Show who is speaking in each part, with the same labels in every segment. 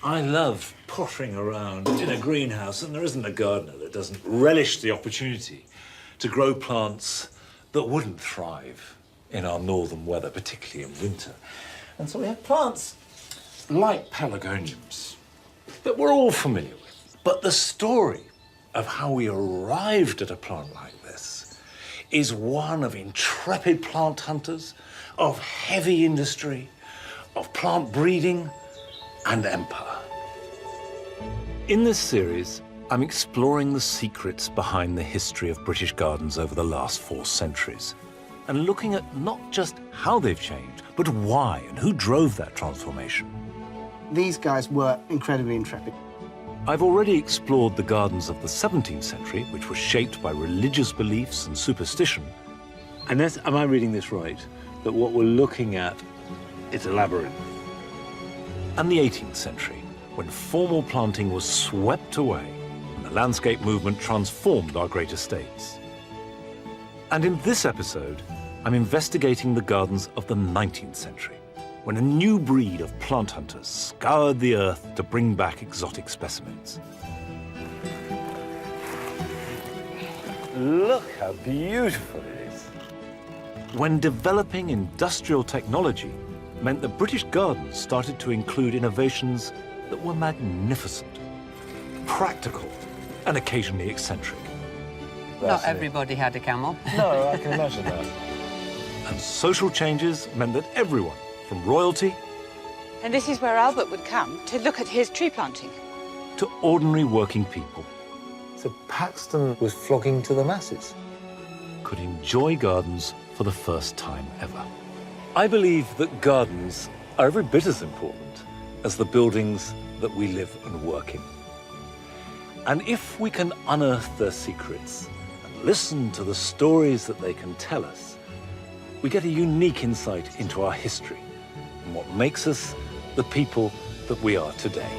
Speaker 1: I love pottering around in a greenhouse, and there isn't a gardener that doesn't relish the opportunity to grow plants that wouldn't thrive in our northern weather, particularly in winter. And so we have plants like pelargoniums that we're all familiar with. But the story of how we arrived at a plant like this is one of intrepid plant hunters, of heavy industry, of plant breeding and empire. In this series, I'm exploring the secrets behind the history of British gardens over the last 4 centuries, and looking at not just how they've changed, but why and who drove that transformation.
Speaker 2: These guys were incredibly intrepid.
Speaker 1: I've already explored the gardens of the 17th century, which were shaped by religious beliefs and superstition. And am I reading this right? That what we're looking at is a labyrinth. And the 18th century, when formal planting was swept away and the landscape movement transformed our great estates. And in this episode, I'm investigating the gardens of the 19th century, when a new breed of plant hunters scoured the earth to bring back exotic specimens. Look how beautiful it is. When developing industrial technology meant that British gardens started to include innovations that were magnificent, practical, and occasionally eccentric.
Speaker 3: Not everybody had a camel.
Speaker 1: No, I can imagine that. And social changes meant that everyone, from royalty...
Speaker 4: And this is where Albert would come to look at his tree planting.
Speaker 1: ...to ordinary working people.
Speaker 5: So Paxton was flogging to the masses.
Speaker 1: ...could enjoy gardens for the first time ever. I believe that gardens are every bit as important as the buildings that we live and work in. And if we can unearth their secrets and listen to the stories that they can tell us, we get a unique insight into our history and what makes us the people that we are today.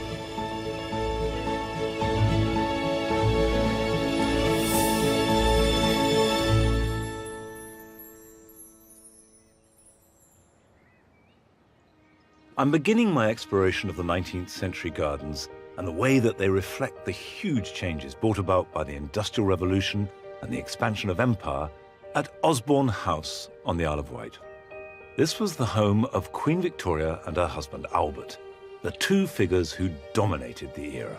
Speaker 1: I'm beginning my exploration of the 19th century gardens and the way that they reflect the huge changes brought about by the Industrial Revolution and the expansion of empire at Osborne House on the Isle of Wight. This was the home of Queen Victoria and her husband Albert, the 2 figures who dominated the era.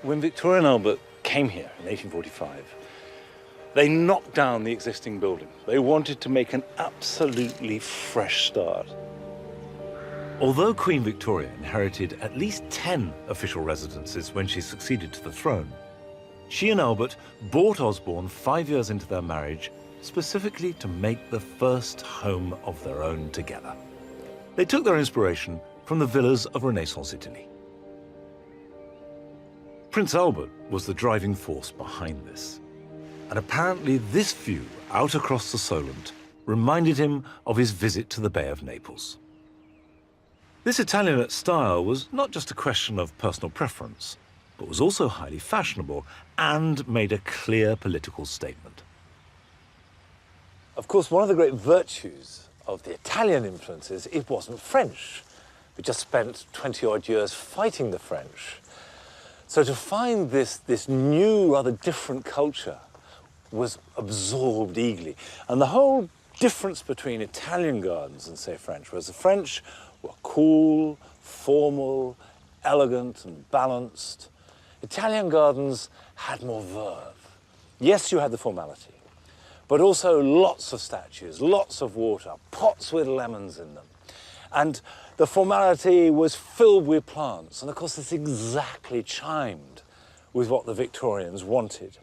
Speaker 1: When Victoria and Albert came here in 1845, they knocked down the existing building. They wanted to make an absolutely fresh start. Although Queen Victoria inherited at least 10 official residences when she succeeded to the throne, she and Albert bought Osborne 5 years into their marriage, specifically to make the first home of their own together. They took their inspiration from the villas of Renaissance Italy. Prince Albert was the driving force behind this, and apparently this view out across the Solent reminded him of his visit to the Bay of Naples. This Italianate style was not just a question of personal preference, but was also highly fashionable and made a clear political statement. Of course, one of the great virtues of the Italian influence is it wasn't French. We just spent 20-odd years fighting the French. So to find this new, rather different culture was absorbed eagerly. And the whole difference between Italian gardens and, say, French was the French were cool, formal, elegant and balanced. Italian gardens had more verve. Yes, you had the formality, but also lots of statues, lots of water, pots with lemons in them. And the formality was filled with plants. And of course, this exactly chimed with what the Victorians wanted.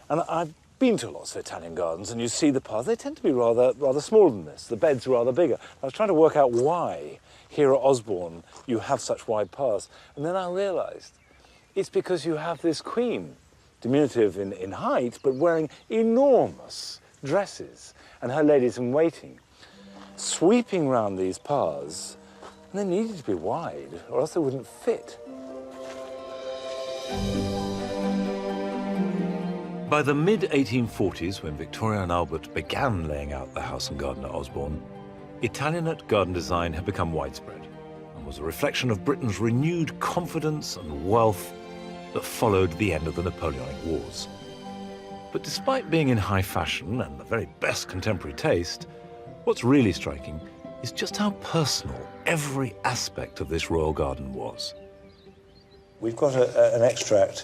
Speaker 1: And I've been to lots of Italian gardens, and you see the paths. They tend to be rather smaller than this. The beds are rather bigger. I was trying to work out why here at Osborne you have such wide paths. And then I realized it's because you have this queen, diminutive in height, but wearing enormous dresses, and her ladies-in-waiting, sweeping round these paths, and they needed to be wide, or else they wouldn't fit. By the mid-1840s, when Victoria and Albert began laying out the house and garden at Osborne, Italianate garden design had become widespread.
Speaker 5: and was a reflection of Britain's renewed confidence and wealth that followed the end of the Napoleonic Wars. But despite being in high fashion and the very best contemporary taste, what's really striking is just how personal every aspect of this royal garden was.
Speaker 1: We've got an extract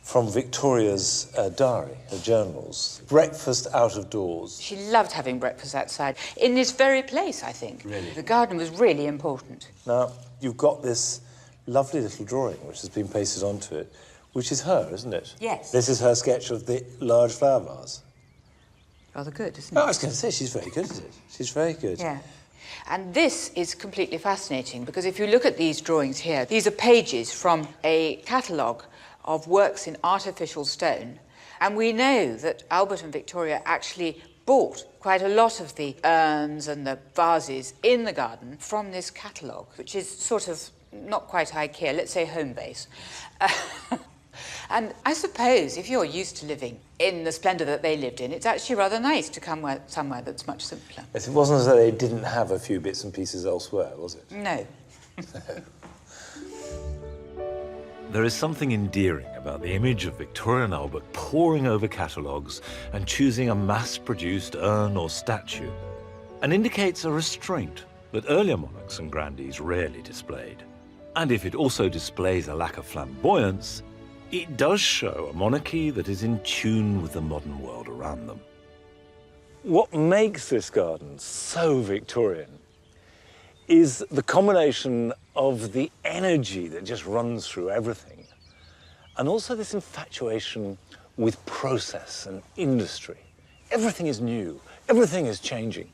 Speaker 1: from Victoria's diary, her journals. Breakfast out of doors.
Speaker 4: She loved having breakfast outside, in this very place, I think.
Speaker 1: Really?
Speaker 4: The garden was really important.
Speaker 1: Now, you've got this lovely little drawing which has been pasted onto it, which is her, isn't it?
Speaker 4: Yes.
Speaker 1: This is her sketch of the large flower vase.
Speaker 4: Rather good, isn't it?
Speaker 1: Oh, I was going to say, she's very good at it. She's very good.
Speaker 4: Yeah. And this is completely fascinating, because if you look at these drawings here, these are pages from a catalogue of works in artificial stone. And we know that Albert and Victoria actually bought quite a lot of the urns and the vases in the garden from this catalogue, which is sort of not quite IKEA, let's say home base. And I suppose if you're used to living in the splendour that they lived in, it's actually rather nice to come somewhere that's much simpler.
Speaker 1: Yes, it wasn't as though they didn't have a few bits and pieces elsewhere, was it?
Speaker 4: No.
Speaker 5: There is something endearing about the image of Victoria and Albert poring over catalogues and choosing a mass-produced urn or statue, and indicates a restraint that earlier monarchs and grandees rarely displayed. And if it also displays a lack of flamboyance, it does show a monarchy that is in tune with the modern world around them.
Speaker 1: What makes this garden so Victorian is the combination of the energy that just runs through everything, and also this infatuation with process and industry. Everything is new, everything is changing.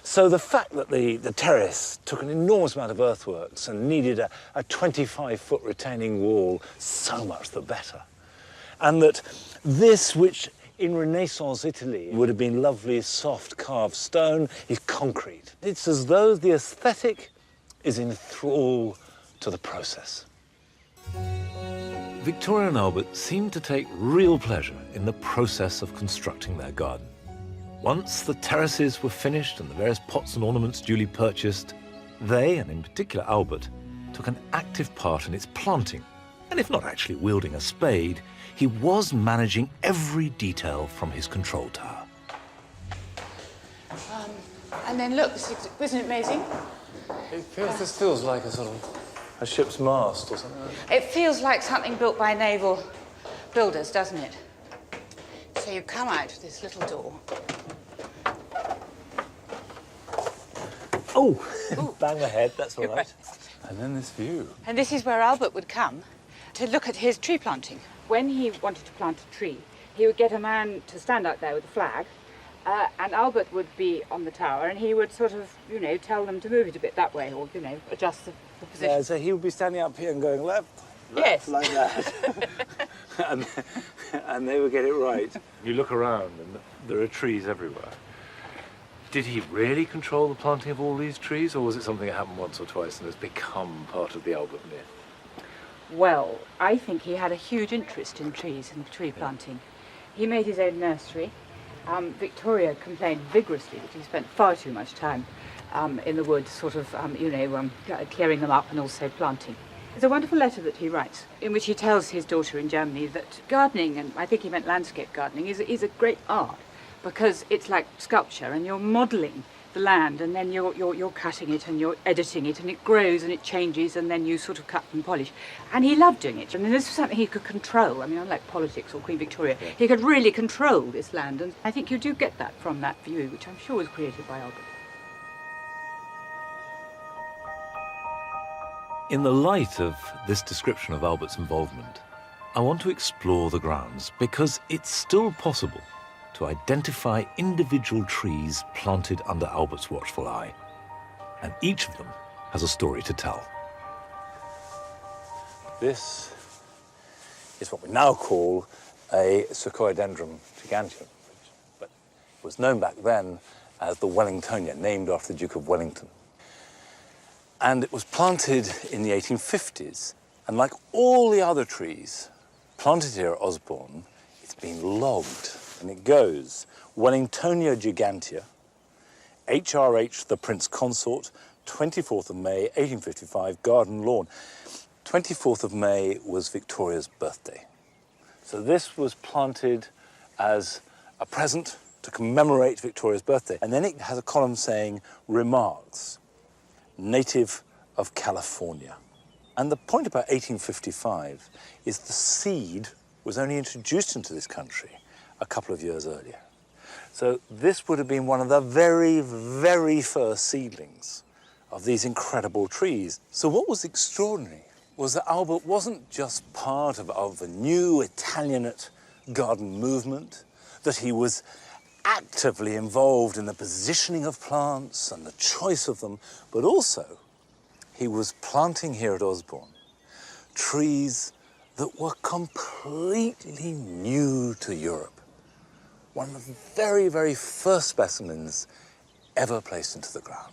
Speaker 1: So the fact that the terrace took an enormous amount of earthworks and needed a 25-foot retaining wall, so much the better. And that this, which in Renaissance Italy would have been lovely, soft, carved stone, is concrete. It's as though the aesthetic is in thrall to the process.
Speaker 5: Victoria and Albert seemed to take real pleasure in the process of constructing their garden. Once the terraces were finished and the various pots and ornaments duly purchased, they, and in particular Albert, took an active part in its planting. And if not actually wielding a spade, he was managing every detail from his control tower.
Speaker 4: And then look, isn't it amazing?
Speaker 1: This feels like a sort of a ship's mast or something like that.
Speaker 4: It feels like something built by naval builders, doesn't it? So you come out of this little door.
Speaker 1: Oh, bang the head, that's all right.
Speaker 6: And then this view.
Speaker 4: And this is where Albert would come to look at his tree planting. When he wanted to plant a tree, he would get a man to stand out there with a flag, and Albert would be on the tower, and he would sort of, you know, tell them to move it a bit that way, or, you know, adjust the position.
Speaker 1: Yeah, so he would be standing up here and going left,
Speaker 4: Yes.
Speaker 1: like that. and they would get it right.
Speaker 5: You look around and there are trees everywhere. Did he really control the planting of all these trees, or was it something that happened once or twice and has become part of the Albert myth?
Speaker 4: Well, I think he had a huge interest in trees and tree planting. He made his own nursery. Victoria complained vigorously that he spent far too much time in the woods, sort of, clearing them up and also planting. There's a wonderful letter that he writes in which he tells his daughter in Germany that gardening, and I think he meant landscape gardening, is a great art, because it's like sculpture, and you're modelling the land, and then you're cutting it and you're editing it, and it grows and it changes, and then you sort of cut and polish. And he loved doing it. I mean, this was something he could control. I mean, unlike politics or Queen Victoria, he could really control this land, and I think you do get that from that view, which I'm sure was created by Albert.
Speaker 5: In the light of this description of Albert's involvement, I want to explore the grounds, because it's still possible to identify individual trees planted under Albert's watchful eye. And each of them has a story to tell.
Speaker 1: This is what we now call a Sequoiadendron giganteum, but it was known back then as the Wellingtonia, named after the Duke of Wellington. And it was planted in the 1850s, and like all the other trees planted here at Osborne, it's been logged. And it goes Wellingtonia gigantea, HRH the Prince Consort, 24th of May, 1855, garden lawn. 24th of May was Victoria's birthday. So this was planted as a present to commemorate Victoria's birthday. And then it has a column saying, remarks, native of California. And the point about 1855 is the seed was only introduced into this country a couple of years earlier. So this would have been one of the very, very first seedlings of these incredible trees. So what was extraordinary was that Albert wasn't just part of the new Italianate garden movement, that he was actively involved in the positioning of plants and the choice of them, but also he was planting here at Osborne trees that were completely new to Europe. One of the very, very first specimens ever placed into the ground.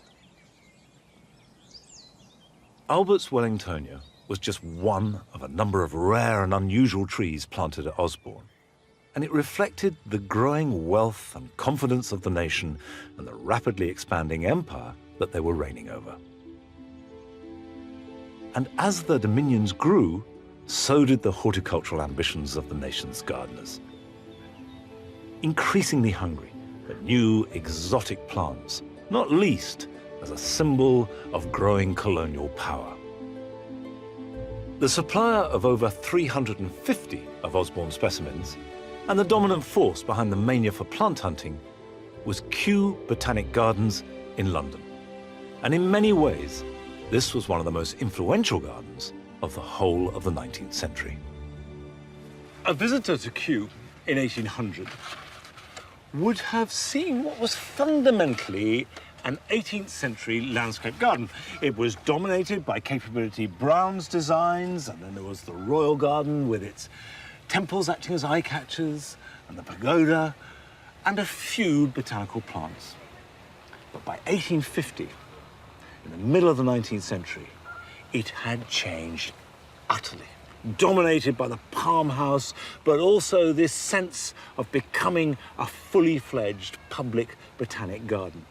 Speaker 5: Albert's Wellingtonia was just one of a number of rare and unusual trees planted at Osborne, and it reflected the growing wealth and confidence of the nation and the rapidly expanding empire that they were reigning over. And as their dominions grew, so did the horticultural ambitions of the nation's gardeners. Increasingly hungry for new exotic plants, not least as a symbol of growing colonial power. The supplier of over 350 of Osborne specimens and the dominant force behind the mania for plant hunting was Kew Botanic Gardens in London. And in many ways, this was one of the most influential gardens of the whole of the 19th century. A visitor to Kew in 1800 would have seen what was fundamentally an 18th century landscape garden. It was dominated by Capability Brown's designs, and then there was the Royal Garden with its temples acting as eye catchers, and the pagoda, and a few botanical plants. But by 1850, in the middle of the 19th century, it had changed utterly. Dominated by the palm house, but also this sense of becoming a fully fledged public botanic garden.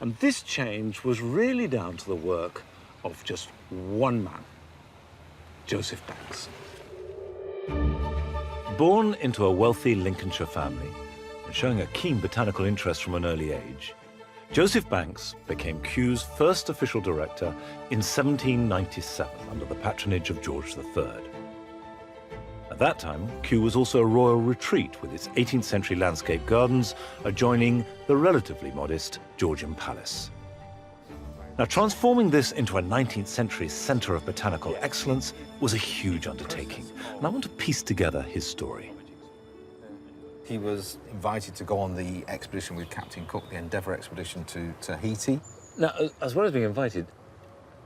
Speaker 5: And this change was really down to the work of just one man, Joseph Banks. Born into a wealthy Lincolnshire family and showing a keen botanical interest from an early age, Joseph Banks became Kew's first official director in 1797 under the patronage of George III. At that time, Kew was also a royal retreat with its 18th century landscape gardens adjoining the relatively modest Georgian Palace. Now, transforming this into a 19th century centre of botanical excellence was a huge undertaking, and I want to piece together his story.
Speaker 6: He was invited to go on the expedition with Captain Cook, the Endeavour expedition to Tahiti.
Speaker 1: Now, as well as being invited,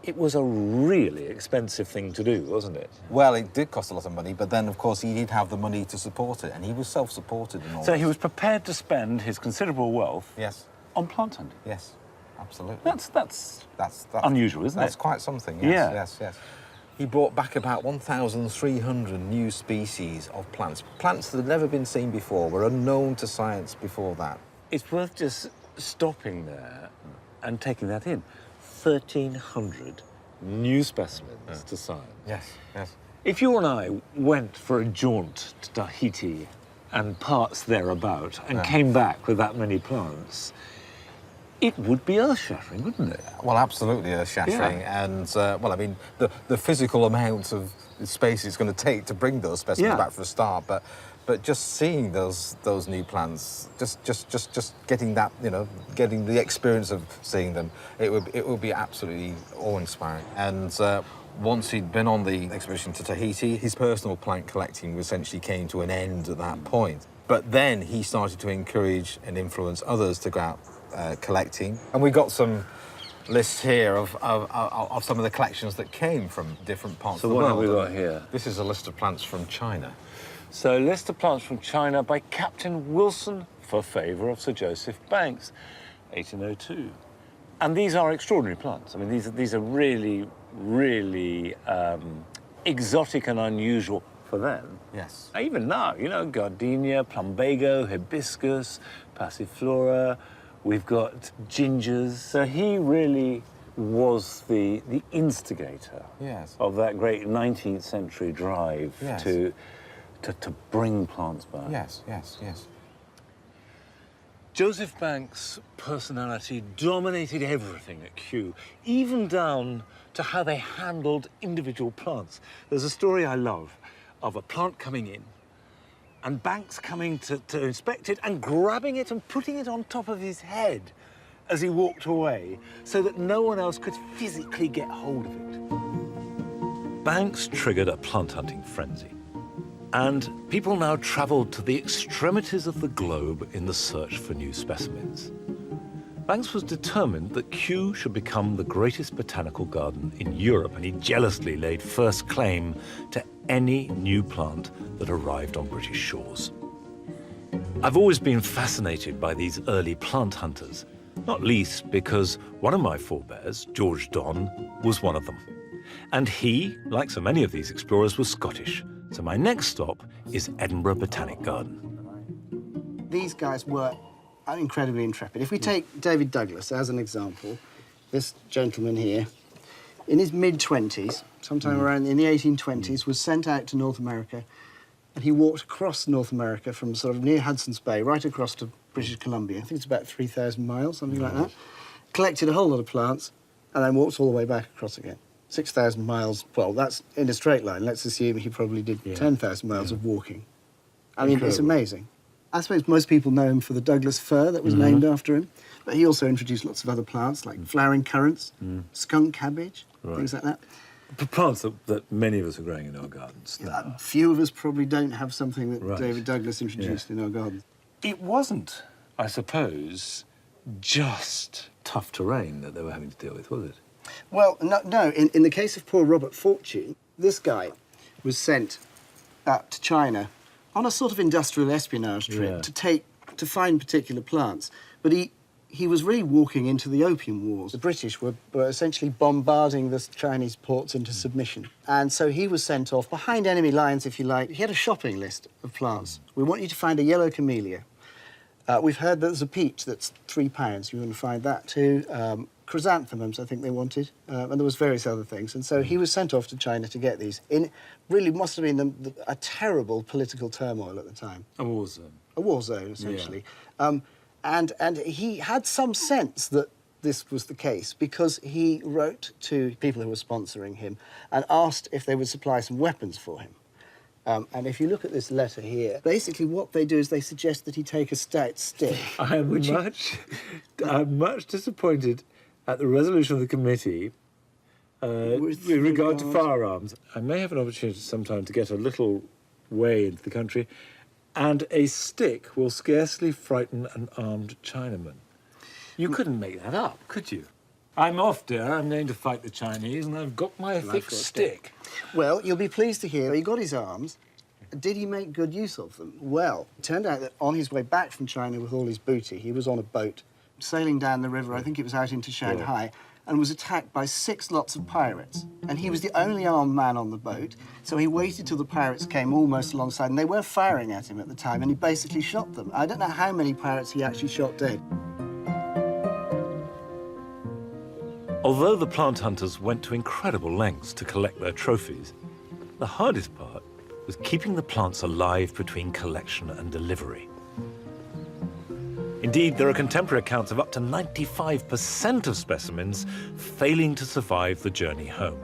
Speaker 1: it was a really expensive thing to do, wasn't it?
Speaker 6: Well, it did cost a lot of money, but then, of course, he did have the money to support it, and he was self-supported and all.
Speaker 1: So he was prepared to spend his considerable wealth on plant hunting?
Speaker 6: Yes, absolutely.
Speaker 1: That's unusual, isn't it?
Speaker 6: That's quite something, yes, yes. He brought back about 1,300 new species of plants. Plants that had never been seen before, were unknown to science before that.
Speaker 1: It's worth just stopping there and taking that in. 1,300 new specimens to science.
Speaker 6: Yes, yes.
Speaker 1: If you and I went for a jaunt to Tahiti and parts thereabout and came back with that many plants, it would be earth-shattering, wouldn't it?
Speaker 6: Well, absolutely earth-shattering.
Speaker 1: Yeah.
Speaker 6: And, well, I mean, the physical amount of space it's going to take to bring those specimens back for a start, but just seeing those new plants, just getting that, you know, getting the experience of seeing them, it would be absolutely awe-inspiring. And once he'd been on the expedition to Tahiti, his personal plant collecting essentially came to an end at that point. But then he started to encourage and influence others to go out collecting. And we got some lists here of some of the collections that came from different parts of the world.
Speaker 1: So what have we got here?
Speaker 6: This is a list of plants from China.
Speaker 1: So, a list of plants from China by Captain Wilson for favour of Sir Joseph Banks, 1802. And these are extraordinary plants. I mean, these are really, really exotic and unusual for them.
Speaker 6: Yes.
Speaker 1: Even now, you know, gardenia, plumbago, hibiscus, passiflora. We've got gingers. So he really was the instigator
Speaker 6: Yes.
Speaker 1: of that great 19th century drive
Speaker 6: Yes.
Speaker 1: to bring plants back.
Speaker 6: Yes, yes, yes.
Speaker 5: Joseph Banks' personality dominated everything at Kew, even down to how they handled individual plants. There's a story I love of a plant coming in and Banks coming to inspect it and grabbing it and putting it on top of his head as he walked away so that no one else could physically get hold of it. Banks triggered a plant hunting frenzy. And people now travelled to the extremities of the globe in the search for new specimens. Banks was determined that Kew should become the greatest botanical garden in Europe, and he jealously laid first claim to any new plant that arrived on British shores. I've always been fascinated by these early plant hunters, not least because one of my forebears, George Donne, was one of them. And he, like so many of these explorers, was Scottish. So my next stop is Edinburgh Botanic Garden.
Speaker 2: These guys were incredibly intrepid. If we take David Douglas as an example, this gentleman here, in his mid-20s, sometime around in the 1820s, was sent out to North America, and he walked across North America from sort of near Hudson's Bay right across to British Columbia. I think it's about 3,000 miles, something like that. Collected a whole lot of plants, and then walked all the way back across again. 6,000 miles, well, that's in a straight line. Let's assume he probably did 10,000 miles of walking. I mean, it's amazing. I suppose most people know him for the Douglas fir that was named after him, but he also introduced lots of other plants like flowering currants, skunk cabbage, things like that.
Speaker 5: Plants that many of us are growing in our gardens now.
Speaker 2: A few of us probably don't have something that David Douglas introduced in our gardens.
Speaker 5: It wasn't, I suppose, just tough terrain that they were having to deal with, was it?
Speaker 2: Well, no. In the case of poor Robert Fortune, this guy was sent to China on a sort of industrial espionage trip to find particular plants. But he was really walking into the Opium Wars. The British were essentially bombarding the Chinese ports into submission. And so he was sent off behind enemy lines, if you like. He had a shopping list of plants. We want you to find a yellow camellia. We've heard that there's a peach that's £3. You want to find that too. Chrysanthemums, I think they wanted, and there was various other things. And so he was sent off to China to get these. In really must have been a terrible political turmoil at the time.
Speaker 5: A war zone.
Speaker 2: A war zone, essentially. Yeah. And he had some sense that this was the case because he wrote to people who were sponsoring him and asked if they would supply some weapons for him. And if you look at this letter here, basically what they do is they suggest that he take a stout stick.
Speaker 5: I'm much disappointed at the resolution of the committee with regard to firearms. I may have an opportunity sometime to get a little way into the country, and a stick will scarcely frighten an armed Chinaman. You couldn't make that up, could you? I'm off, dear. I'm going to fight the Chinese, and I've got my thick stick.
Speaker 2: Well, you'll be pleased to hear he got his arms. Did he make good use of them? Well, it turned out that on his way back from China with all his booty, he was on a boat sailing down the river, I think it was out into Shanghai, and was attacked by 6 lots of pirates. And he was the only armed man on the boat, so he waited till the pirates came almost alongside, and they were firing at him at the time, and he basically shot them. I don't know how many pirates he actually shot dead.
Speaker 5: Although the plant hunters went to incredible lengths to collect their trophies, the hardest part was keeping the plants alive between collection and delivery. Indeed, there are contemporary accounts of up to 95% of specimens failing to survive the journey home.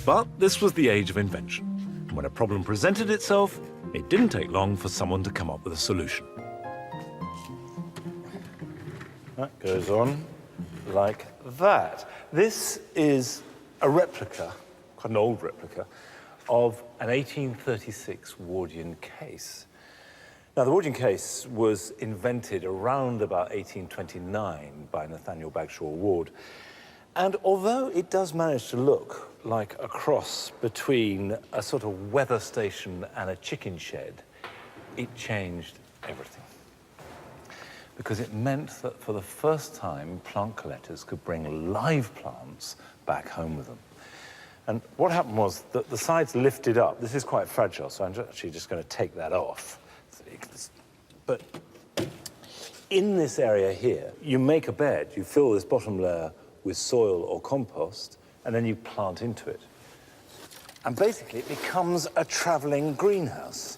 Speaker 5: But this was the age of invention. When a problem presented itself, it didn't take long for someone to come up with a solution.
Speaker 1: That goes on like that. This is a replica, quite an old replica, of an 1836 Wardian case. Now, the Wardian case was invented around about 1829 by Nathaniel Bagshaw Ward. And although it does manage to look like a cross between a sort of weather station and a chicken shed, it changed everything. Because it meant that for the first time, plant collectors could bring live plants back home with them. And what happened was that the sides lifted up. This is quite fragile, so I'm actually just going to take that off. But In this area here, you make a bed, you fill this bottom layer with soil or compost, and then you plant into it. And basically it becomes a traveling greenhouse.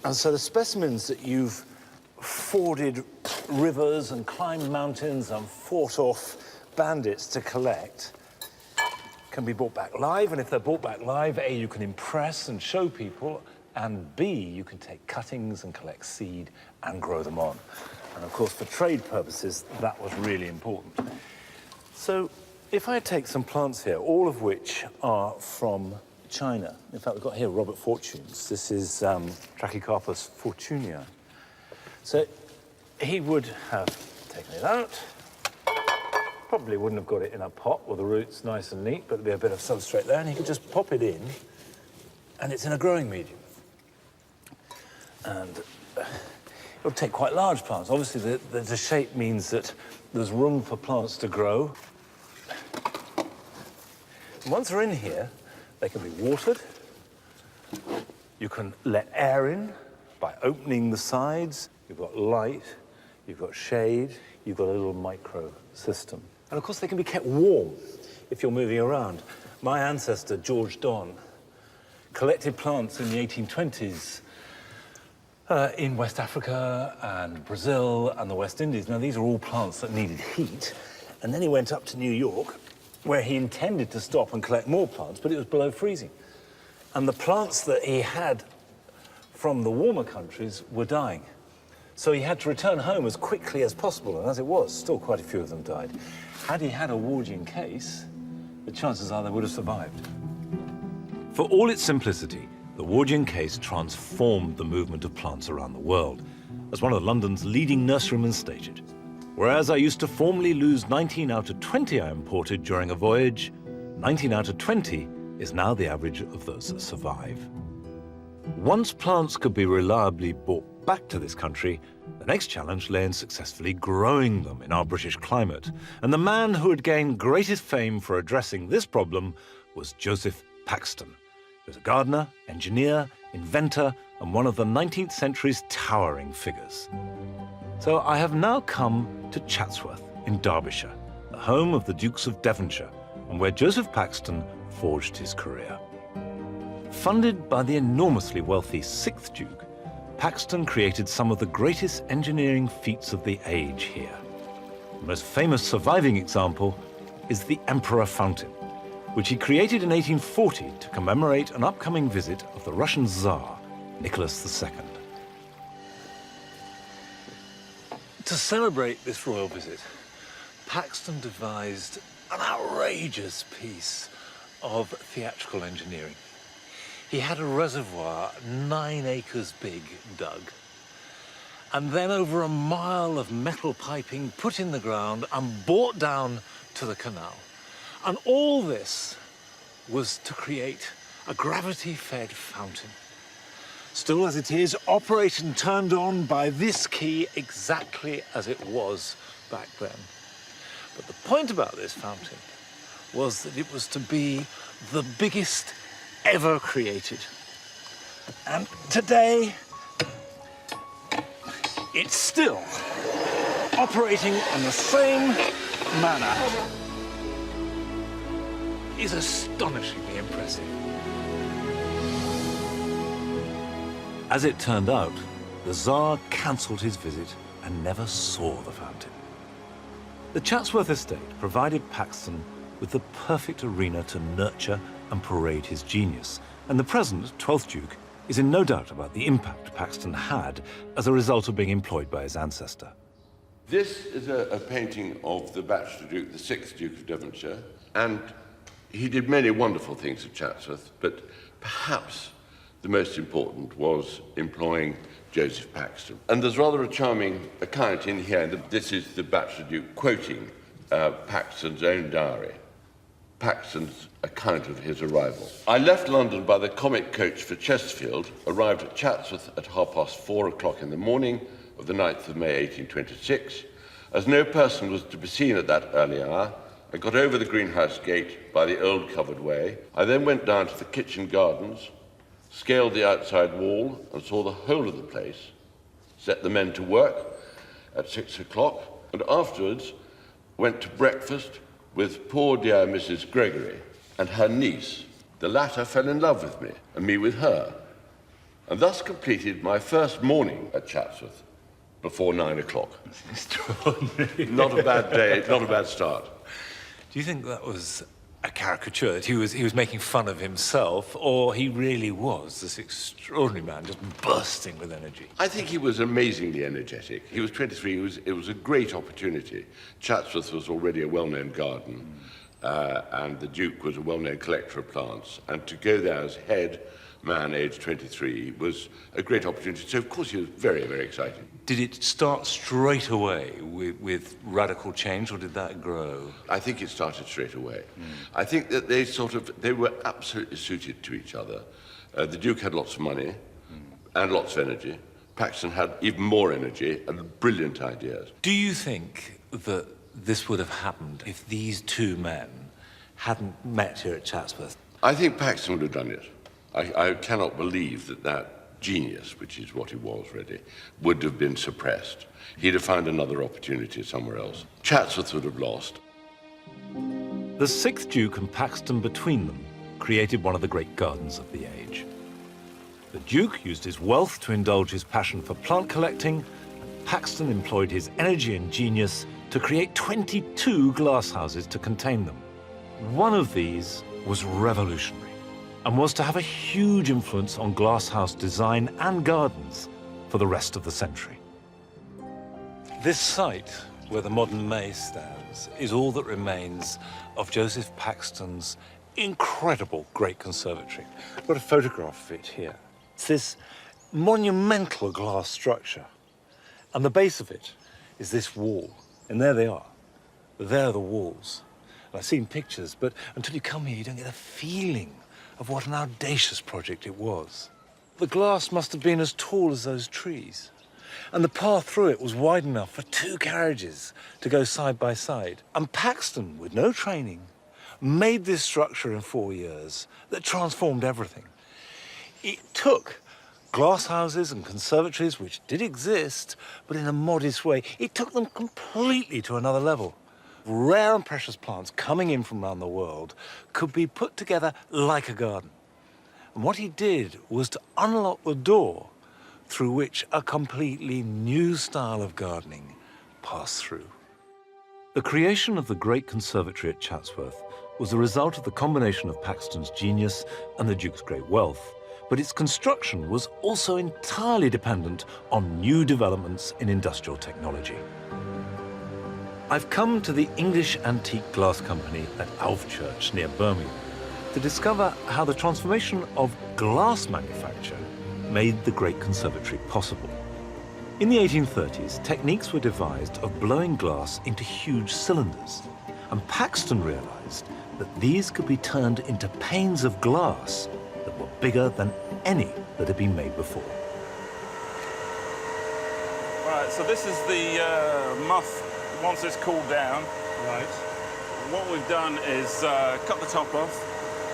Speaker 1: And so the specimens that you've forded rivers and climbed mountains and fought off bandits to collect can be brought back live, and if they're brought back live, A, you can impress and show people, and B, you can take cuttings and collect seed and grow them on. And of course, for trade purposes, that was really important. So if I take some plants here, all of which are from China. In fact, we've got here Robert Fortune's. This is Trachycarpus fortunea. So he would have taken it out. Probably wouldn't have got it in a pot with the roots nice and neat, but there'd be a bit of substrate there, and he could just pop it in, and it's in a growing medium. And it'll take quite large plants. Obviously, the shape means that there's room for plants to grow. And once they're in here, they can be watered. You can let air in by opening the sides. You've got light, you've got shade, you've got a little micro system. And of course, they can be kept warm if you're moving around. My ancestor, George Don, collected plants in the 1820s in West Africa and Brazil and the West Indies. Now, these are all plants that needed heat. And then he went up to New York, where he intended to stop and collect more plants, but it was below freezing. And the plants that he had from the warmer countries were dying. So he had to return home as quickly as possible, and as it was, still quite a few of them died. Had he had a Wardian case, the chances are they would have survived.
Speaker 5: For all its simplicity, the Wardian case transformed the movement of plants around the world, as one of London's leading nurserymen stated. Whereas I used to formerly lose 19 out of 20 I imported during a voyage, 19 out of 20 is now the average of those that survive. Once plants could be reliably brought back to this country, the next challenge lay in successfully growing them in our British climate. And the man who had gained greatest fame for addressing this problem was Joseph Paxton. He was a gardener, engineer, inventor, and one of the 19th century's towering figures. So I have now come to Chatsworth in Derbyshire, the home of the Dukes of Devonshire, and where Joseph Paxton forged his career. Funded by the enormously wealthy 6th Duke, Paxton created some of the greatest engineering feats of the age here. The most famous surviving example is the Emperor Fountain, which he created in 1840 to commemorate an upcoming visit of the Russian Tsar, Nicholas II.
Speaker 1: To celebrate this royal visit, Paxton devised an outrageous piece of theatrical engineering. He had a reservoir 9 acres big dug, and then over a mile of metal piping put in the ground and brought down to the canal. And all this was to create a gravity-fed fountain. Still as it is, operated and turned on by this key exactly as it was back then. But the point about this fountain was that it was to be the biggest ever created. And today, it's still operating in the same manner. It's astonishingly impressive.
Speaker 5: As it turned out, the Tsar cancelled his visit and never saw the fountain. The Chatsworth estate provided Paxton with the perfect arena to nurture and parade his genius, and the present 12th Duke is in no doubt about the impact Paxton had as a result of being employed by his ancestor.
Speaker 7: This is a painting of the Bachelor Duke, the 6th Duke of Devonshire, and he did many wonderful things at Chatsworth, but perhaps the most important was employing Joseph Paxton. And there's rather a charming account in here that this is the Bachelor Duke quoting Paxton's own diary, Paxton's account of his arrival. I left London by the comic coach for Chesterfield, arrived at Chatsworth at 4:30 in the morning of the 9th of May 1826. As no person was to be seen at that early hour, I got over the greenhouse gate by the old covered way. I then went down to the kitchen gardens, scaled the outside wall and saw the whole of the place, set the men to work at 6 o'clock, and afterwards went to breakfast with poor dear Mrs. Gregory and her niece. The latter fell in love with me, and me with her, and thus completed my first morning at Chatsworth before 9 o'clock.
Speaker 5: Extraordinary.
Speaker 7: Not a bad day, not a bad start.
Speaker 5: Do you think that was a caricature, that he was making fun of himself, or he really was this extraordinary man just bursting with energy?
Speaker 7: I think he was amazingly energetic. He was 23, it was a great opportunity. Chatsworth was already a well-known garden, and the Duke was a well-known collector of plants, and to go there as head man, aged 23, was a great opportunity. So, of course, he was very, very excited.
Speaker 5: Did it start straight away with radical change, or did that grow?
Speaker 7: I think it started straight away. I think that they were absolutely suited to each other. The Duke had lots of money and lots of energy. Paxton had even more energy and brilliant ideas.
Speaker 5: Do you think that this would have happened if these two men hadn't met here at Chatsworth?
Speaker 7: I think Paxton would have done it. I cannot believe that genius, which is what he was really, would have been suppressed. He'd have found another opportunity somewhere else. Chatsworth would have lost.
Speaker 5: The sixth Duke and Paxton between them created one of the great gardens of the age. The Duke used his wealth to indulge his passion for plant collecting, and Paxton employed his energy and genius to create 22 glasshouses to contain them. One of these was revolutionary, and was to have a huge influence on glasshouse design and gardens for the rest of the century. This site, where the modern May stands, is all that remains of Joseph Paxton's incredible great conservatory. I've got a photograph of it here. It's this monumental glass structure, and the base of it is this wall, and there they are. There are the walls. And I've seen pictures, but until you come here, you don't get a feeling of what an audacious project it was. The glass must have been as tall as those trees, and the path through it was wide enough for 2 carriages to go side by side. And Paxton, with no training, made this structure in 4 years that transformed everything. It took glass houses and conservatories, which did exist, but in a modest way. It took them completely to another level. Rare and precious plants coming in from around the world could be put together like a garden. And what he did was to unlock the door through which a completely new style of gardening passed through. The creation of the great conservatory at Chatsworth was the result of the combination of Paxton's genius and the Duke's great wealth, but its construction was also entirely dependent on new developments in industrial technology. I've come to the English Antique Glass Company at Alvechurch near Birmingham to discover how the transformation of glass manufacture made the Great Conservatory possible. In the 1830s, techniques were devised of blowing glass into huge cylinders, and Paxton realized that these could be turned into panes of glass that were bigger than any that had been made before.
Speaker 8: Right, so this is the muff once it's cooled down.
Speaker 9: Right.
Speaker 8: What we've done is cut the top off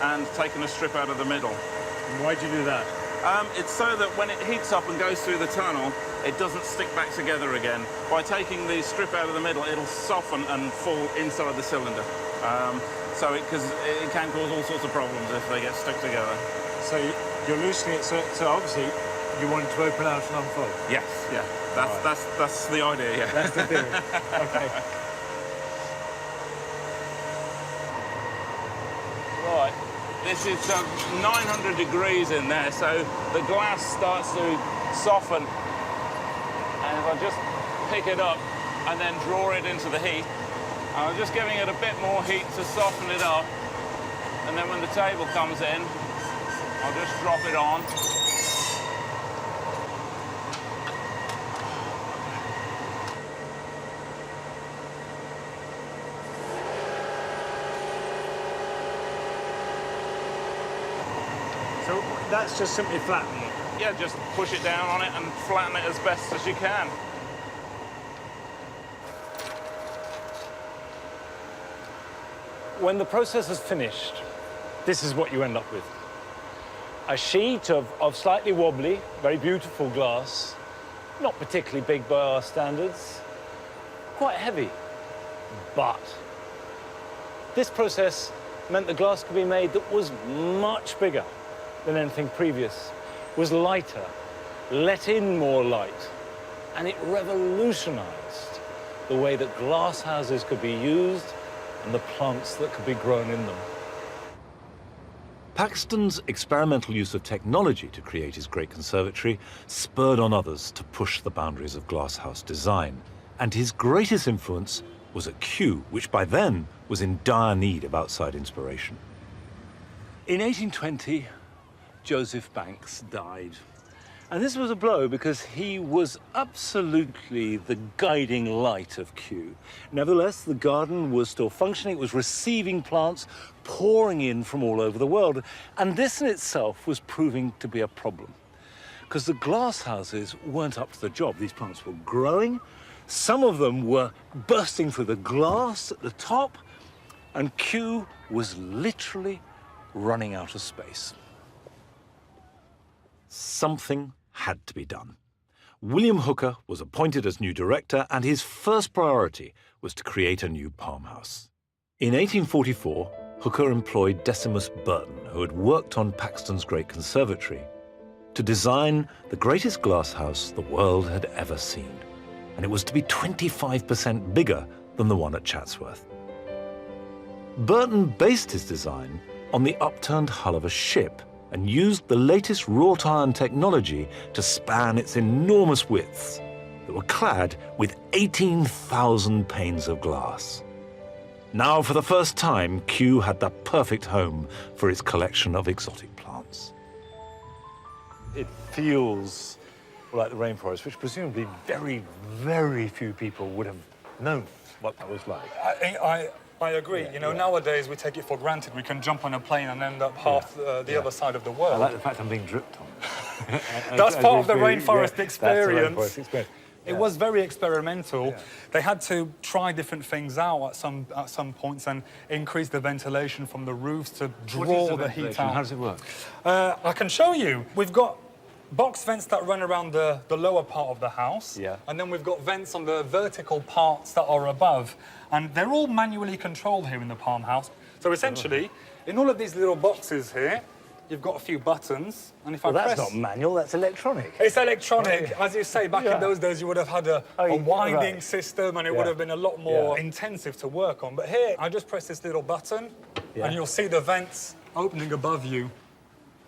Speaker 8: and taken a strip out of the middle.
Speaker 9: And why'd you do that?
Speaker 8: It's so that when it heats up and goes through the tunnel, it doesn't stick back together again. By taking the strip out of the middle, it'll soften and fall inside the cylinder. Because it can cause all sorts of problems if they get stuck together.
Speaker 9: So you're loosening it, so obviously you want it to open out and unfold?
Speaker 8: Yes, yeah. That's the idea, yeah.
Speaker 9: That's the theory. Okay.
Speaker 8: Right. This is 900 degrees in there, so the glass starts to soften. And if I just pick it up and then draw it into the heat, I'm just giving it a bit more heat to soften it up. And then when the table comes in, I'll just drop it on.
Speaker 9: So that's just simply flattening it?
Speaker 8: Yeah, just push it down on it and flatten it as best as you can.
Speaker 9: When the process is finished, this is what you end up with. A sheet of slightly wobbly, very beautiful glass,
Speaker 1: not particularly big by our standards, quite heavy. But this process meant the glass could be made that was much bigger than anything previous, was lighter, let in more light, and it revolutionized the way that glass houses could be used and the plants that could be grown in them.
Speaker 5: Paxton's experimental use of technology to create his great conservatory spurred on others to push the boundaries of glasshouse design, and his greatest influence was at Kew, which by then was in dire need of outside inspiration.
Speaker 1: In 1820, Joseph Banks died. And this was a blow because he was absolutely the guiding light of Kew. Nevertheless, the garden was still functioning. It was receiving plants pouring in from all over the world. And this in itself was proving to be a problem because the glass houses weren't up to the job. These plants were growing. Some of them were bursting through the glass at the top, and Kew was literally running out of space.
Speaker 5: Something had to be done. William Hooker was appointed as new director, and his first priority was to create a new palmhouse. In 1844, Hooker employed Decimus Burton, who had worked on Paxton's great conservatory, to design the greatest glasshouse the world had ever seen. And it was to be 25% bigger than the one at Chatsworth. Burton based his design on the upturned hull of a ship and used the latest wrought iron technology to span its enormous widths that were clad with 18,000 panes of glass. Now, for the first time, Kew had the perfect home for its collection of exotic plants.
Speaker 1: It feels like the rainforest, which presumably very, very few people would have known what that was like.
Speaker 10: I agree.
Speaker 1: Yeah,
Speaker 10: you know, nowadays we take it for granted. We can jump on a plane and end up half the other side of the world.
Speaker 1: I like the fact I'm being dripped on.
Speaker 10: That's part of the rainforest
Speaker 1: Yeah,
Speaker 10: experience.
Speaker 1: that's the rainforest experience.
Speaker 10: It was very experimental.
Speaker 1: Yeah.
Speaker 10: They had to try different things out at some points and increase the ventilation from the roofs to draw the heat out.
Speaker 1: How does it work?
Speaker 10: I can show you. We've got box vents that run around the lower part of the house.
Speaker 1: Yeah.
Speaker 10: And then we've got vents on the vertical parts that are above. And they're all manually controlled here in the Palm House. So essentially, in all of these little boxes here, you've got a few buttons. And if I press...
Speaker 1: that's not manual, that's electronic.
Speaker 10: It's electronic.
Speaker 1: Yeah.
Speaker 10: As you say, back in those days, you would have had a winding system and it would have been a lot more intensive to work on. But here, I just press this little button and you'll see the vents opening above you.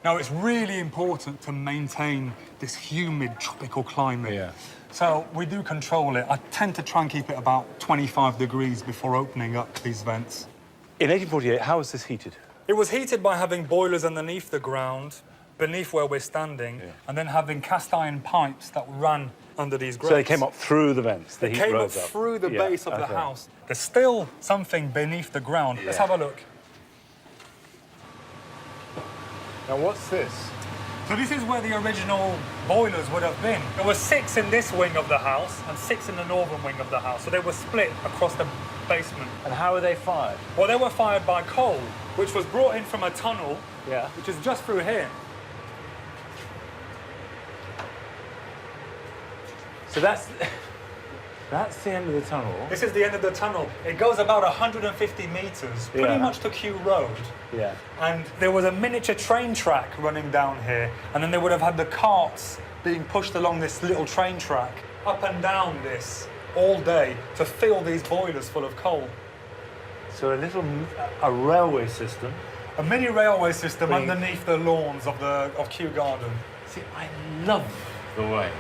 Speaker 10: Now, it's really important to maintain this humid tropical climate.
Speaker 1: Yeah.
Speaker 10: So we do control it. I tend to try and keep it about 25 degrees before opening up these vents.
Speaker 1: In 1848, how was this heated?
Speaker 10: It was heated by having boilers underneath the ground, beneath where we're standing, and then having cast iron pipes that ran under these grates.
Speaker 1: So they came up through the vents, the
Speaker 10: They
Speaker 1: heat
Speaker 10: came up
Speaker 1: rose up
Speaker 10: through the base of the
Speaker 1: okay.
Speaker 10: house. There's still something beneath the ground. Let's have a look.
Speaker 1: Now, what's this?
Speaker 10: So this is where the original boilers would have been. There were 6 in this wing of the house and 6 in the northern wing of the house. So they were split across the basement.
Speaker 1: And how were they fired?
Speaker 10: Well, they were fired by coal, which was brought in from a tunnel,
Speaker 1: Yeah.
Speaker 10: which is just through here.
Speaker 1: So that's the end of the tunnel.
Speaker 10: This is the end of the tunnel. It goes about 150 metres, pretty much to Kew Road.
Speaker 1: Yeah.
Speaker 10: And there was a miniature train track running down here, and then they would have had the carts being pushed along this little train track, up and down this, all day, to fill these boilers full of coal.
Speaker 1: So a railway system.
Speaker 10: A mini railway system underneath the lawns of Kew Garden.
Speaker 1: See, I love the way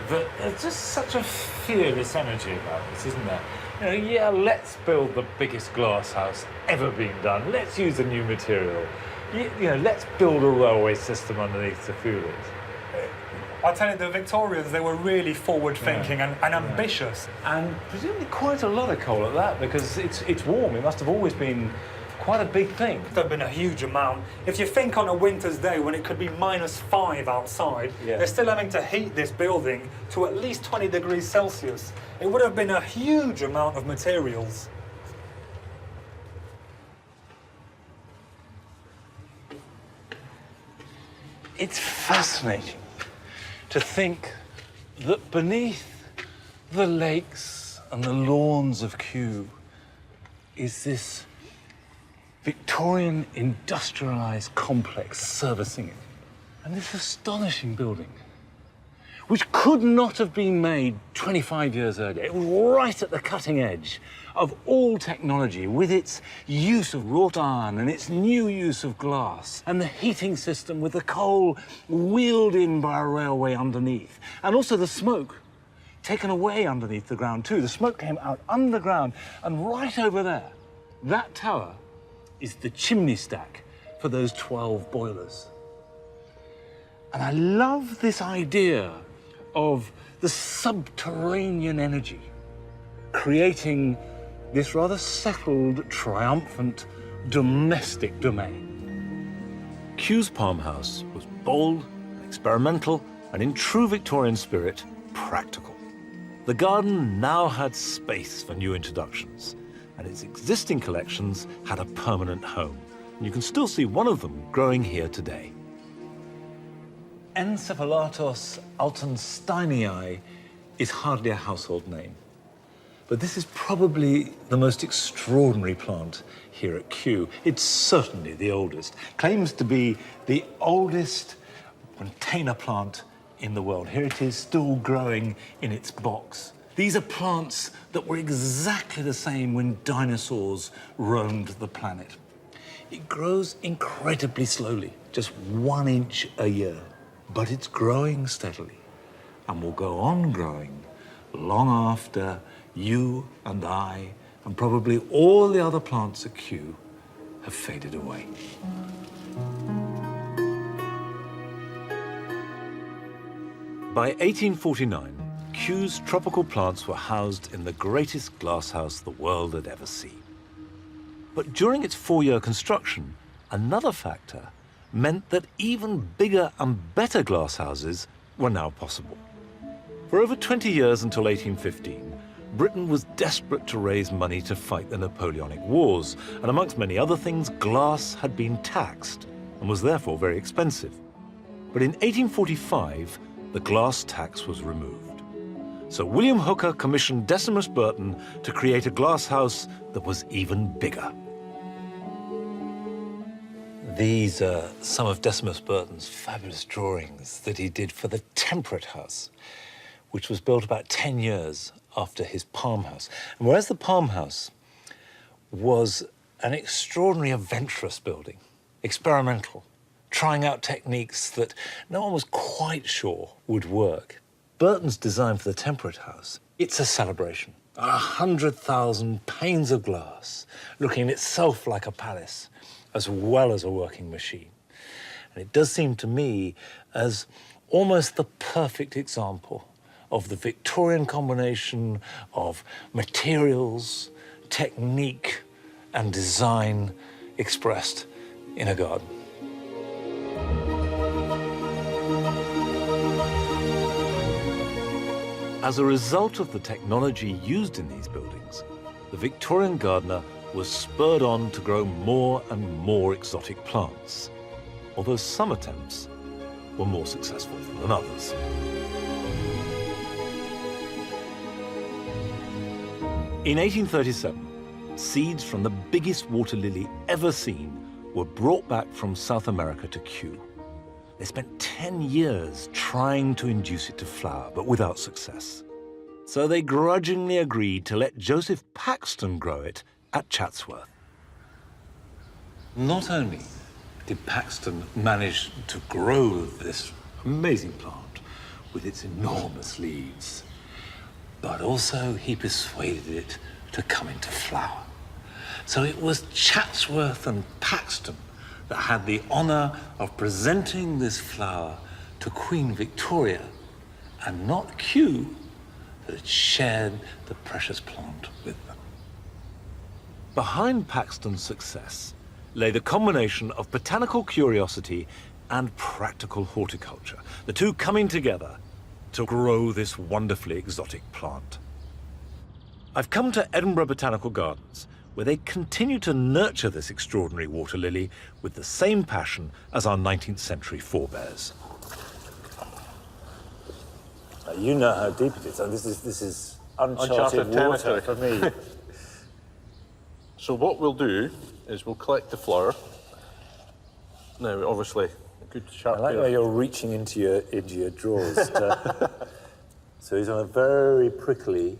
Speaker 1: that there's just such a fearless energy about this, isn't there? You know, yeah, let's build the biggest glass house ever been done. Let's use a new material. You know, let's build a railway system underneath to fuel it.
Speaker 10: I tell you, the Victorians, they were really forward-thinking and ambitious.
Speaker 1: And presumably quite a lot of coal at that, because it's warm. It must have always been quite a big thing.
Speaker 10: There have been a huge amount. If you think on a winter's day when it could be -5 outside, they're still having to heat this building to at least 20 degrees Celsius. It would have been a huge amount of materials.
Speaker 1: It's fascinating to think that beneath the lakes and the lawns of Kew is this Victorian industrialised complex servicing it. And this astonishing building, which could not have been made 25 years earlier. It was right at the cutting edge of all technology, with its use of wrought iron and its new use of glass, and the heating system with the coal wheeled in by a railway underneath, and also the smoke taken away underneath the ground too. The smoke came out underground, and right over there, that tower is the chimney stack for those 12 boilers. And I love this idea of the subterranean energy creating this rather settled, triumphant, domestic domain.
Speaker 5: Kew's Palm House was bold, experimental, and in true Victorian spirit, practical. The garden now had space for new introductions, and its existing collections had a permanent home. And you can still see one of them growing here today.
Speaker 1: Encephalatos altensteinii is hardly a household name, but this is probably the most extraordinary plant here at Kew. It's certainly the oldest. Claims to be the oldest container plant in the world. Here it is, still growing in its box. These are plants that were exactly the same when dinosaurs roamed the planet. It grows incredibly slowly, just 1 inch a year. But it's growing steadily and will go on growing long after you and I and probably all the other plants at Kew have faded away.
Speaker 5: By 1849, Kew's tropical plants were housed in the greatest glasshouse the world had ever seen. But during its 4-year construction, another factor meant that even bigger and better glasshouses were now possible. For over 20 years until 1815, Britain was desperate to raise money to fight the Napoleonic Wars, and amongst many other things, glass had been taxed and was therefore very expensive. But in 1845, the glass tax was removed. So William Hooker commissioned Decimus Burton to create a glasshouse that was even bigger.
Speaker 1: These are some of Decimus Burton's fabulous drawings that he did for the Temperate House, which was built about 10 years after his Palm House. And whereas the Palm House was an extraordinary adventurous building, experimental, trying out techniques that no one was quite sure would work, Burton's design for the Temperate House, it's a celebration. 100,000 panes of glass, looking itself like a palace, as well as a working machine. And it does seem to me as almost the perfect example of the Victorian combination of materials, technique, and design expressed in a garden.
Speaker 5: As a result of the technology used in these buildings, the Victorian gardener was spurred on to grow more and more exotic plants, although some attempts were more successful than others. In 1837, seeds from the biggest water lily ever seen were brought back from South America to Kew. They spent 10 years trying to induce it to flower, but without success. So they grudgingly agreed to let Joseph Paxton grow it at Chatsworth.
Speaker 1: Not only did Paxton manage to grow this amazing plant with its enormous leaves, but also he persuaded it to come into flower. So it was Chatsworth and Paxton that had the honour of presenting this flower to Queen Victoria, and not Kew that had shared the precious plant with them.
Speaker 5: Behind Paxton's success lay the combination of botanical curiosity and practical horticulture, the two coming together to grow this wonderfully exotic plant. I've come to Edinburgh Botanical Gardens, where they continue to nurture this extraordinary water lily with the same passion as our 19th century forebears.
Speaker 1: You know how deep it is, and this is uncharted water
Speaker 11: territory
Speaker 1: for me.
Speaker 11: So what we'll do is we'll collect the flour. Now, obviously, a good sharp
Speaker 1: I like
Speaker 11: pair.
Speaker 1: where you're reaching into your drawers. So he's on a very prickly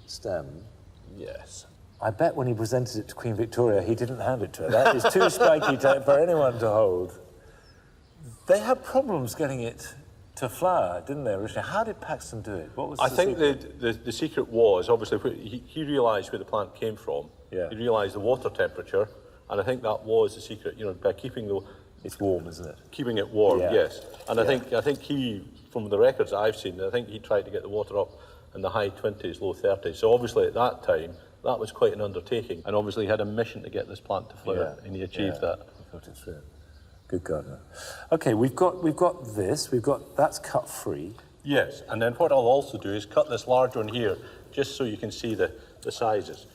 Speaker 1: stem.
Speaker 11: Yes.
Speaker 1: I bet when he presented it to Queen Victoria, he didn't hand it to her. That is too spiky for anyone to hold. They had problems getting it to flower, didn't they, originally? How did Paxton do it? What was
Speaker 11: I
Speaker 1: the
Speaker 11: think
Speaker 1: secret?
Speaker 11: the secret was, obviously, he realised where the plant came from.
Speaker 1: Yeah.
Speaker 11: He realised the water temperature, and I think that was the secret, you know, by keeping the...
Speaker 1: It's warm, isn't it?
Speaker 11: Keeping it warm,
Speaker 1: Yeah.
Speaker 11: yes. And I think he, from the records that I've seen, I think he tried to get the water up in the high 20s, low 30s. So obviously at that time, that was quite an undertaking. And obviously he had a mission to get this plant to flower, and he achieved that.
Speaker 1: He thought it through. Good gardener. Okay, we've got this. That's cut free.
Speaker 11: Yes, and then what I'll also do is cut this large one here, just so you can see the sizes.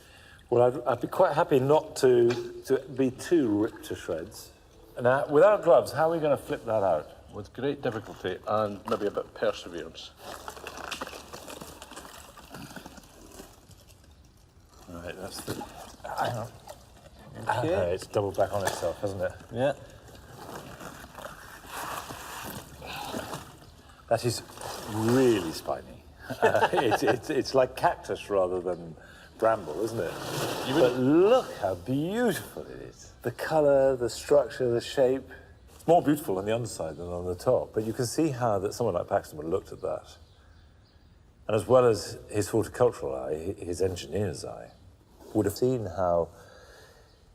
Speaker 1: Well, I'd be quite happy not to be too ripped to shreds. Now, without gloves, how are we going to flip that out?
Speaker 11: With great difficulty and maybe a bit of perseverance.
Speaker 1: All right, that's the...
Speaker 11: Hang on.
Speaker 1: Okay. It's doubled back on itself, hasn't it?
Speaker 11: Yeah.
Speaker 1: That is really spiny. It's like cactus rather than bramble, isn't it? But look how beautiful it is. The colour, the structure, the shape. It's more beautiful on the underside than on the top, but you can see how that someone like Paxton would have looked at that. And as well as his horticultural eye, his engineer's eye would have seen how